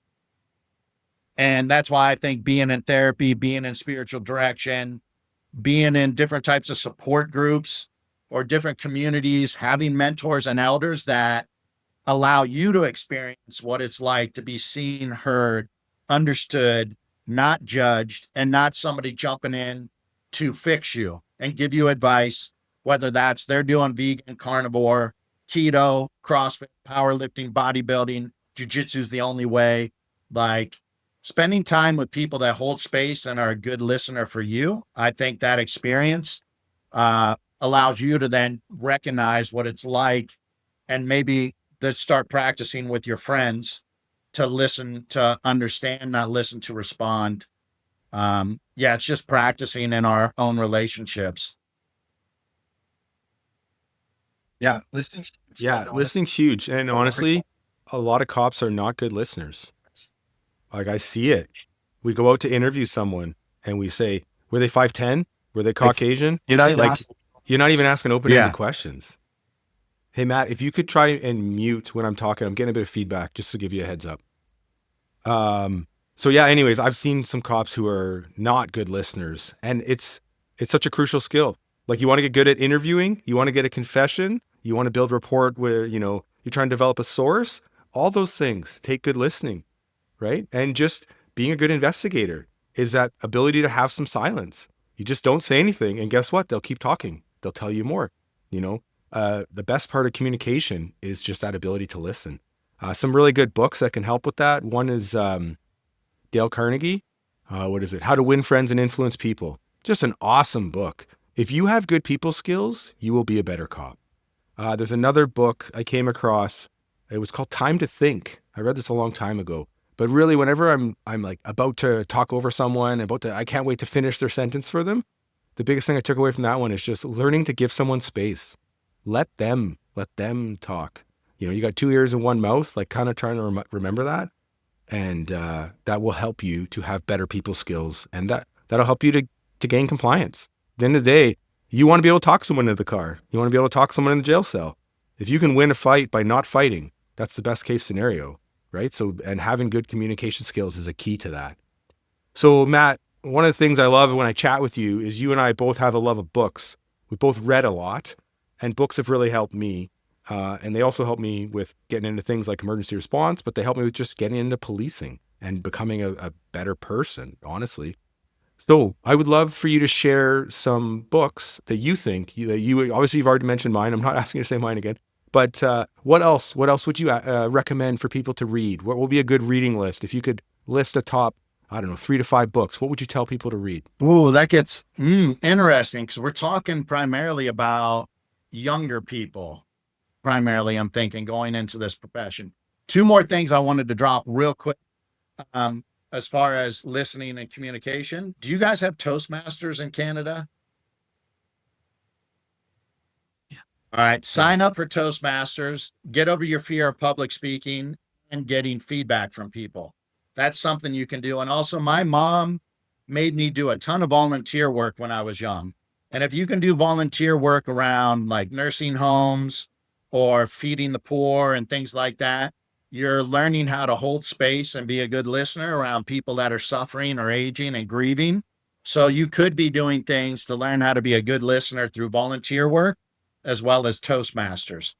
And that's why I think being in therapy, being in spiritual direction, being in different types of support groups or different communities, having mentors and elders that allow you to experience what it's like to be seen, heard, understood, not judged, and not somebody jumping in to fix you and give you advice, whether that's they're doing vegan, carnivore, keto, CrossFit, powerlifting, bodybuilding, jujitsu is the only way. Like, spending time with people that hold space and are a good listener for you, I think that experience allows you to then recognize what it's like and maybe that start practicing with your friends to listen, to understand, not listen to respond. Yeah, it's just practicing in our own relationships. Yeah, listening. Yeah, listening's huge. And honestly, a lot of cops are not good listeners. Like, I see it. We go out to interview someone and we say, were they 5'10"? Were they Caucasian? You're not Like, you're not even asking open-ended Yeah. questions. Hey, Matt, if you could try and mute when I'm talking, I'm getting a bit of feedback just to give you a heads up. So yeah, anyways, I've seen some cops who are not good listeners, and it's such a crucial skill. Like, you want to get good at interviewing, you want to get a confession, you want to build rapport where, you're trying to develop a source. All those things take good listening, right? And just being a good investigator is that ability to have some silence. You just don't say anything, and guess what? They'll keep talking. They'll tell you more. The best part of communication is just that ability to listen. Some really good books that can help with that. One is Dale Carnegie. What is it? How to Win Friends and Influence People. Just an awesome book. If you have good people skills, you will be a better cop. There's another book I came across. It was called Time to Think. I read this a long time ago. But really, whenever I'm like about to talk over someone, I can't wait to finish their sentence for them. The biggest thing I took away from that one is just learning to give someone space. Let them talk. You got 2 ears and 1 mouth, like kind of trying to remember that. And that will help you to have better people skills. And that'll help you to gain compliance. At the end of the day, you want to be able to talk someone into the car. You want to be able to talk someone in the jail cell. If you can win a fight by not fighting, that's the best case scenario, right? So, and having good communication skills is a key to that. So Matt, one of the things I love when I chat with you is you and I both have a love of books. We both read a lot, and books have really helped me. And they also help me with getting into things like emergency response, but they help me with just getting into policing and becoming a better person, honestly. So I would love for you to share some books that you think that you obviously you've already mentioned mine. I'm not asking you to say mine again, but what else would you recommend for people to read? What will be a good reading list? If you could list a top, I don't know, 3 to 5 books, what would you tell people to read? Ooh, that gets interesting, because we're talking primarily about younger people. Primarily, I'm thinking, going into this profession. 2 more things I wanted to drop real quick. As far as listening and communication, do you guys have Toastmasters in Canada? Yeah. All right, sign up for Toastmasters, get over your fear of public speaking and getting feedback from people. That's something you can do. And also, my mom made me do a ton of volunteer work when I was young. And if you can do volunteer work around like nursing homes or feeding the poor and things like that, you're learning how to hold space and be a good listener around people that are suffering or aging and grieving. So you could be doing things to learn how to be a good listener through volunteer work, as well as Toastmasters.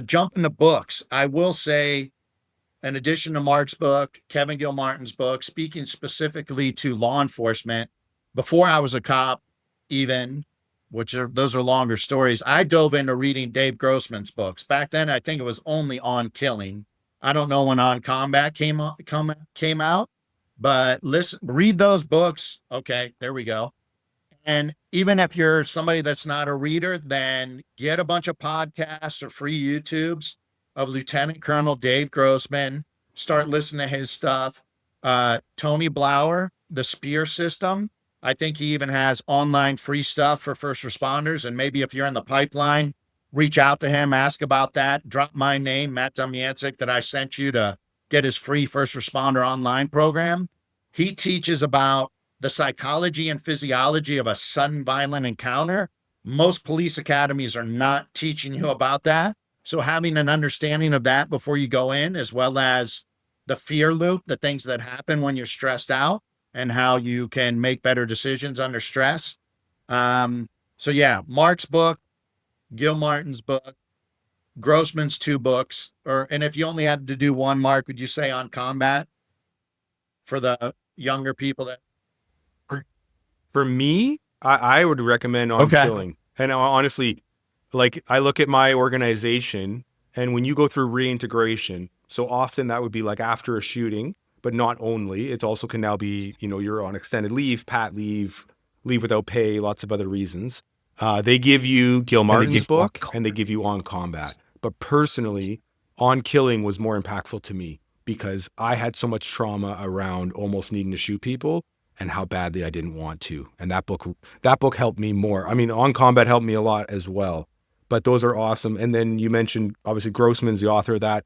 Jump into books. I will say, in addition to Mark's book, Kevin Gilmartin's book, speaking specifically to law enforcement, before I was a cop, even, those are longer stories, I dove into reading Dave Grossman's books. Back then, I think it was only On Killing. I don't know when On Combat came out, but read those books. Okay, there we go. And even if you're somebody that's not a reader, then get a bunch of podcasts or free YouTubes of Lieutenant Colonel Dave Grossman. Start listening to his stuff. Tony Blauer, the Spear System. I think he even has online free stuff for first responders. And maybe if you're in the pipeline, reach out to him, ask about that. Drop my name, Math Domyancic, that I sent you to get his free first responder online program. He teaches about the psychology and physiology of a sudden violent encounter. Most police academies are not teaching you about that. So having an understanding of that before you go in, as well as the fear loop, the things that happen when you're stressed out and how you can make better decisions under stress. So yeah, Mark's book, Gilmartin's book, Grossman's 2 books, and if you only had to do one, Mark, would you say On Combat for the younger people that? For me, I would recommend On Killing. And honestly, like, I look at my organization, and when you go through reintegration, so often that would be like after a shooting, but not only. It also can now be, you're on extended leave, pat leave, leave without pay, lots of other reasons. They give you Gilmartin's book, and they give you On Combat. But personally, on killing was more impactful to me because I had so much trauma around almost needing to shoot people and how badly I didn't want to. And that book helped me more. I mean, On Combat helped me a lot as well, but those are awesome. And then you mentioned, obviously, Grossman's the author of that.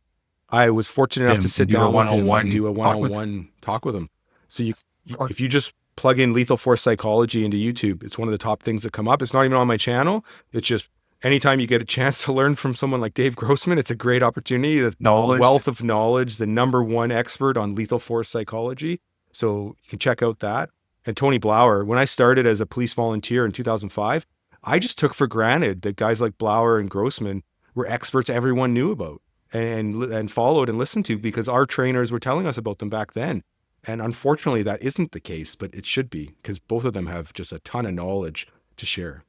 I was fortunate enough to sit do a down with him one-on-one and do a talk with one-on-one talk with him. So if you just plug in lethal force psychology into YouTube, it's one of the top things that come up. It's not even on my channel. It's just anytime you get a chance to learn from someone like Dave Grossman, it's a great opportunity. The knowledge. wealth of knowledge, the #1 expert on lethal force psychology. So you can check out that. And Tony Blauer, when I started as a police volunteer in 2005, I just took for granted that guys like Blauer and Grossman were experts everyone knew about and followed and listened to because our trainers were telling us about them back then. And unfortunately, that isn't the case, but it should be because both of them have just a ton of knowledge to share.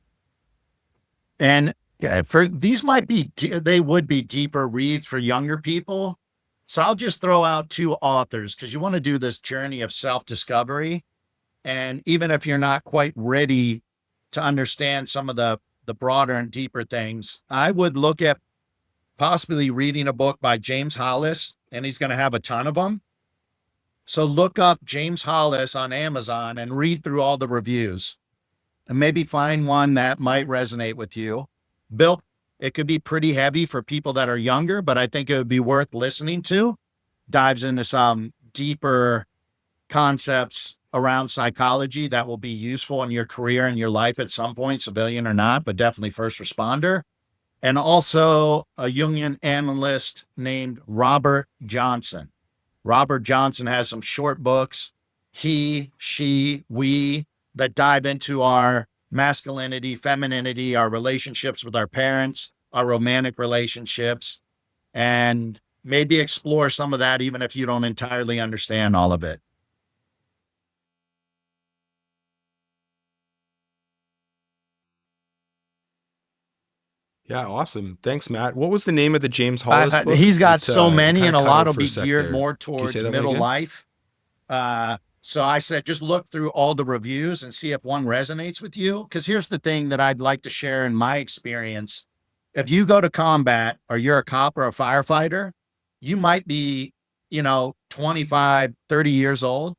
And yeah, for these they would be deeper reads for younger people. So I'll just throw out 2 authors because you want to do this journey of self-discovery. And even if you're not quite ready to understand some of the broader and deeper things, I would look at possibly reading a book by James Hollis, and he's going to have a ton of them. So look up James Hollis on Amazon and read through all the reviews and maybe find one that might resonate with you. Bill, it could be pretty heavy for people that are younger, but I think it would be worth listening to. Dives into some deeper concepts around psychology that will be useful in your career and your life at some point, civilian or not, but definitely first responder. And also a Jungian analyst named Robert Johnson. Robert Johnson has some short books, he, she, we, that dive into our masculinity, femininity, our relationships with our parents, our romantic relationships, and maybe explore some of that even if you don't entirely understand all of it. Yeah, awesome. Thanks, Matt. What was the name of the James Hollis book? He's got It's, so many, and a lot will be for a geared sec more there. Can you towards say that one middle again? life. So I said, just look through all the reviews and see if one resonates with you. Because here's the thing that I'd like to share in my experience. If you go to combat or you're a cop or a firefighter, you might be, 25, 30 years old,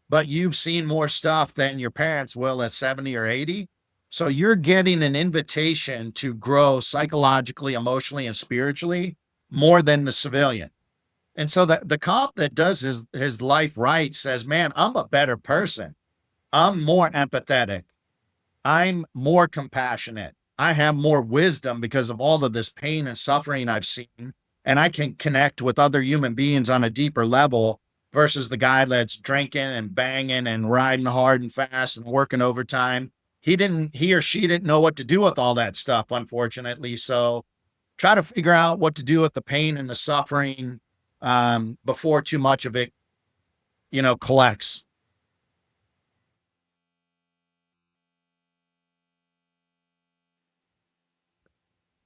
but you've seen more stuff than your parents will at 70 or 80. So you're getting an invitation to grow psychologically, emotionally, and spiritually more than the civilian. And so the cop that does his life right says, man, I'm a better person. I'm more empathetic. I'm more compassionate. I have more wisdom because of all of this pain and suffering I've seen. And I can connect with other human beings on a deeper level versus the guy that's drinking and banging and riding hard and fast and working overtime. He or she didn't know what to do with all that stuff, unfortunately. So try to figure out what to do with the pain and the suffering before too much of it, collects.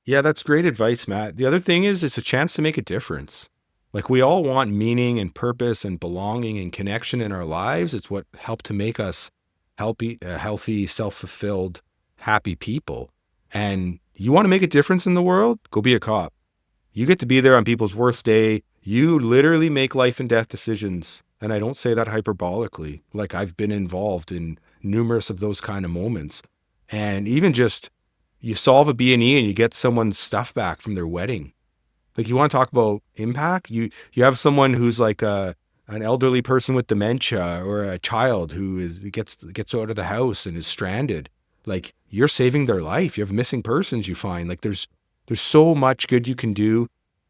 Yeah, that's great advice, Matt. The other thing is it's a chance to make a difference. Like we all want meaning and purpose and belonging and connection in our lives. It's what helped to make us healthy, self-fulfilled, happy people. And you want to make a difference in the world? Go be a cop. You get to be there on people's worst day. You literally make life and death decisions. And I don't say that hyperbolically. Like I've been involved in numerous of those kind of moments. And even just you solve a B&E and you get someone's stuff back from their wedding. Like you want to talk about impact? You have someone who's like an elderly person with dementia or a child who gets out of the house and is stranded. Like you're saving their life. You have missing persons you find. Like there's so much good you can do.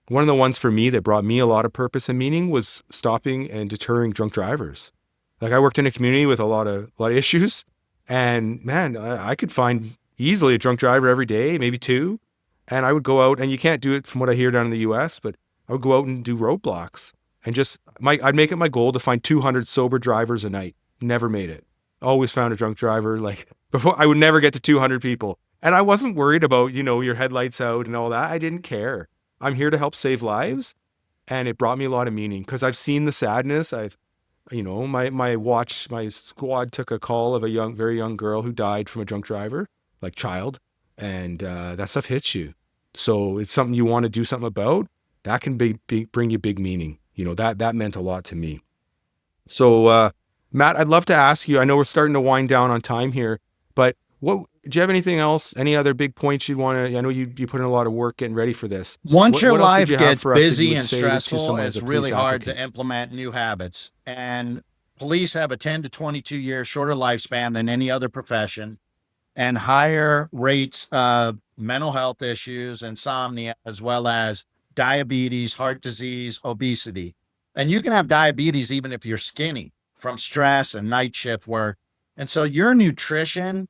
One of the ones for me that brought me a lot of purpose and meaning was stopping and deterring drunk drivers. Like I worked in a community with a lot of issues, and man, I could find easily a drunk driver every day, maybe 2. And I would go out, and you can't do it from what I hear down in the US, but I would go out and do roadblocks and I'd make it my goal to find 200 sober drivers a night. Never made it. Always found a drunk driver. Like before, I would never get to 200 people. And I wasn't worried about, your headlights out and all that. I didn't care. I'm here to help save lives. And it brought me a lot of meaning because I've seen the sadness. My squad took a call of a very young girl who died from a drunk driver, like child. And that stuff hits you. So it's something you want to do something about. that can bring you big meaning. That meant a lot to me. So, Matt, I'd love to ask you, I know we're starting to wind down on time here, but do you have anything else, any other big points you'd want to, I know you put in a lot of work getting ready for this. Once your What else did life you have gets for us that you busy would and say to stressful, someone as it's a really police hard advocate? to implement new habits. And police have a 10 to 22 year shorter lifespan than any other profession, and higher rates of mental health issues, insomnia, as well as diabetes, heart disease, obesity. And you can have diabetes even if you're skinny from stress and night shift work. And so your nutrition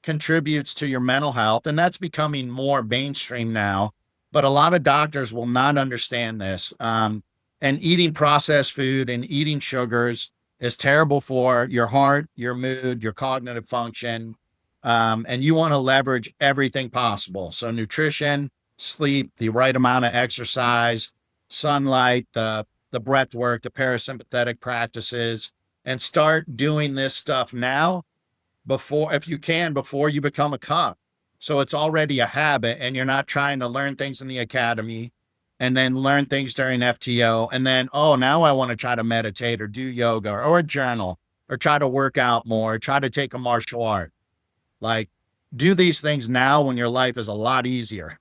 contributes to your mental health, and that's becoming more mainstream now. But a lot of doctors will not understand this. And eating processed food and eating sugars is terrible for your heart, your mood, your cognitive function. And you want to leverage everything possible. So nutrition, sleep, the right amount of exercise, sunlight, the breath work, the parasympathetic practices, and start doing this stuff now before, if you can, before you become a cop. So it's already a habit, and you're not trying to learn things in the academy and then learn things during FTO. And then, oh, now I want to try to meditate or do yoga or journal or try to work out more, try to take a martial art. Like, do these things now when your life is a lot easier,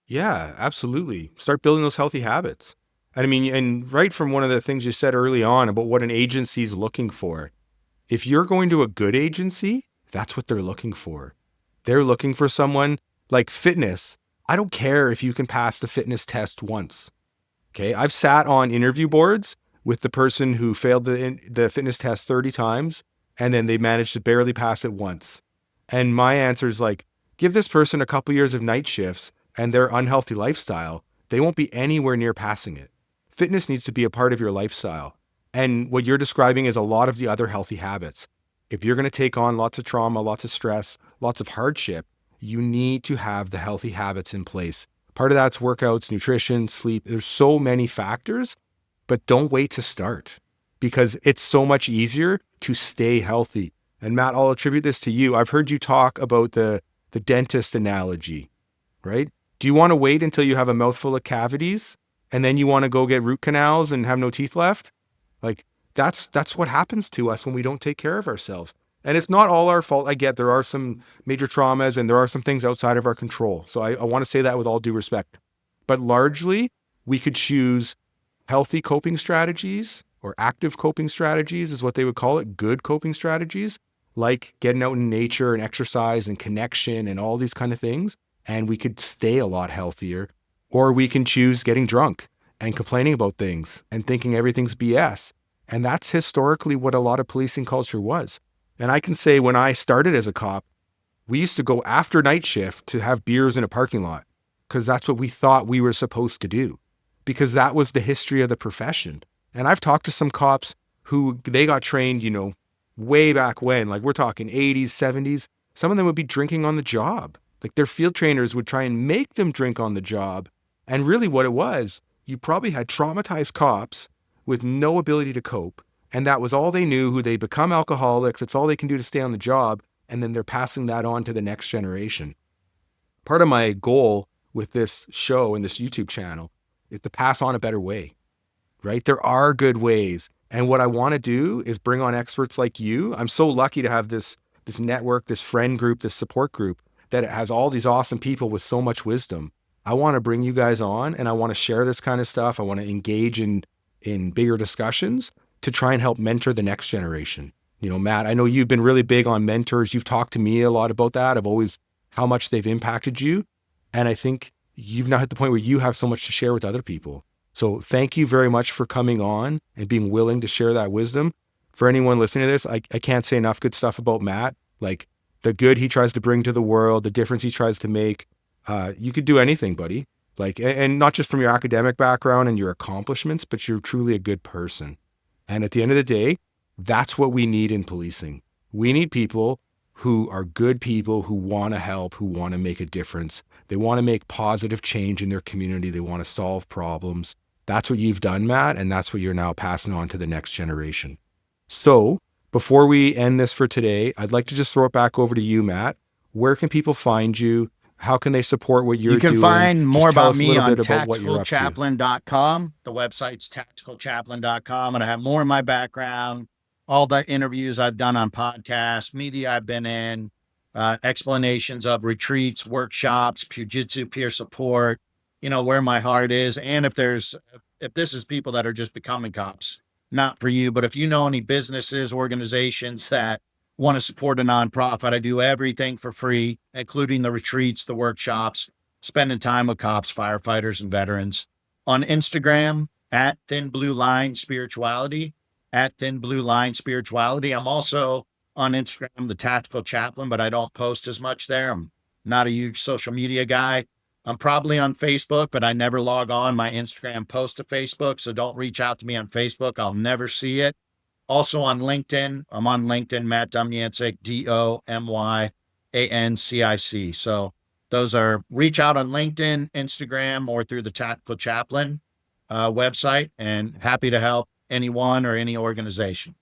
Yeah, absolutely. Start building those healthy habits. And I mean, and right from one of the things you said early on about what an agency is looking for. If you're going to a good agency, that's what they're looking for. They're looking for someone like fitness. I don't care if you can pass the fitness test once. Okay. I've sat on interview boards with the person who failed the fitness test 30 times and then they managed to barely pass it once. And my answer is like, give this person a couple years of night shifts and their unhealthy lifestyle, they won't be anywhere near passing it. Fitness needs to be a part of your lifestyle. And what you're describing is a lot of the other healthy habits. If you're going to take on lots of trauma, lots of stress, lots of hardship, you need to have the healthy habits in place. Part of that's workouts, nutrition, sleep. There's so many factors, but don't wait to start because it's so much easier to stay healthy. And Matt, I'll attribute this to you. I've heard you talk about the dentist analogy, right? Do you want to wait until you have a mouthful of cavities and then you want to go get root canals and have no teeth left? Like that's what happens to us when we don't take care of ourselves. And it's not all our fault. I get there are some major traumas and there are some things outside of our control. So I want to say that with all due respect. But largely, we could choose healthy coping strategies or active coping strategies is what they would call it, good coping strategies, like getting out in nature and exercise and connection and all these kind of things. And we could stay a lot healthier. Or we can choose getting drunk and complaining about things and thinking everything's BS. And that's historically what a lot of policing culture was. And I can say when I started as a cop, we used to go after night shift to have beers in a parking lot because that's what we thought we were supposed to do because that was the history of the profession. And I've talked to some cops who they got trained, way back when, like we're talking 80s, 70s. Some of them would be drinking on the job. Like their field trainers would try and make them drink on the job. And really what it was, you probably had traumatized cops with no ability to cope. And that was all they knew, who they become alcoholics. It's all they can do to stay on the job. And then they're passing that on to the next generation. Part of my goal with this show and this YouTube channel is to pass on a better way, right? There are good ways. And what I want to do is bring on experts like you. I'm so lucky to have this network, this friend group, this support group that has all these awesome people with so much wisdom. I want to bring you guys on and I want to share this kind of stuff. I want to engage in bigger discussions to try and help mentor the next generation. Matt, I know you've been really big on mentors. You've talked to me a lot about that. I've always, how much they've impacted you. And I think you've now hit the point where you have so much to share with other people. So thank you very much for coming on and being willing to share that wisdom. For anyone listening to this, I can't say enough good stuff about Matt. Like the good he tries to bring to the world, the difference he tries to make. You could do anything, buddy. Like, and not just from your academic background and your accomplishments, but you're truly a good person. And at the end of the day, that's what we need in policing. We need people who are good people, who want to help, who want to make a difference. They want to make positive change in their community. They want to solve problems. That's what you've done, Matt, and that's what you're now passing on to the next generation. So Before we end this for today, I'd like to just throw it back over to you, Matt. Where can people find you? How can they support what you're You can doing? find more Just tell about us a me little on bit about what you're up to. tacticalchaplain.com. The website's tacticalchaplain.com, and I have more of my background, all the interviews I've done on podcasts, media I've been in, explanations of retreats, workshops, pujitsu, peer support, where my heart is. And if this is people that are just becoming cops, not for you, but if you know any businesses, organizations that want to support a nonprofit, I do everything for free, including the retreats, the workshops, spending time with cops, firefighters, and veterans. On Instagram, at Thin Blue Line Spirituality, at Thin Blue Line Spirituality. I'm also on Instagram, the Tactical Chaplain, but I don't post as much there. I'm not a huge social media guy. I'm probably on Facebook, but I never log on my Instagram post to Facebook. So don't reach out to me on Facebook. I'll never see it. Also on LinkedIn. I'm on LinkedIn, Matt Domyancic, Domyancic. So reach out on LinkedIn, Instagram, or through the Tactical Chaplain website, and happy to help anyone or any organization.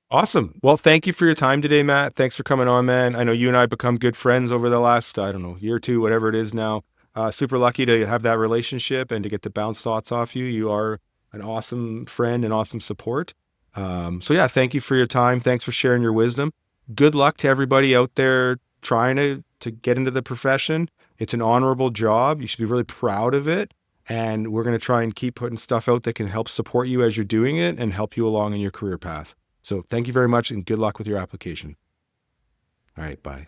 Awesome. Well, thank you for your time today, Matt. Thanks for coming on, man. I know you and I become good friends over the last, year or two, whatever it is now. Super lucky to have that relationship and to get to bounce thoughts off you. You are an awesome friend and awesome support. Thank you for your time. Thanks for sharing your wisdom. Good luck to everybody out there trying to get into the profession. It's an honorable job. You should be really proud of it. And we're going to try and keep putting stuff out that can help support you as you're doing it and help you along in your career path. So thank you very much and good luck with your application. All right, bye.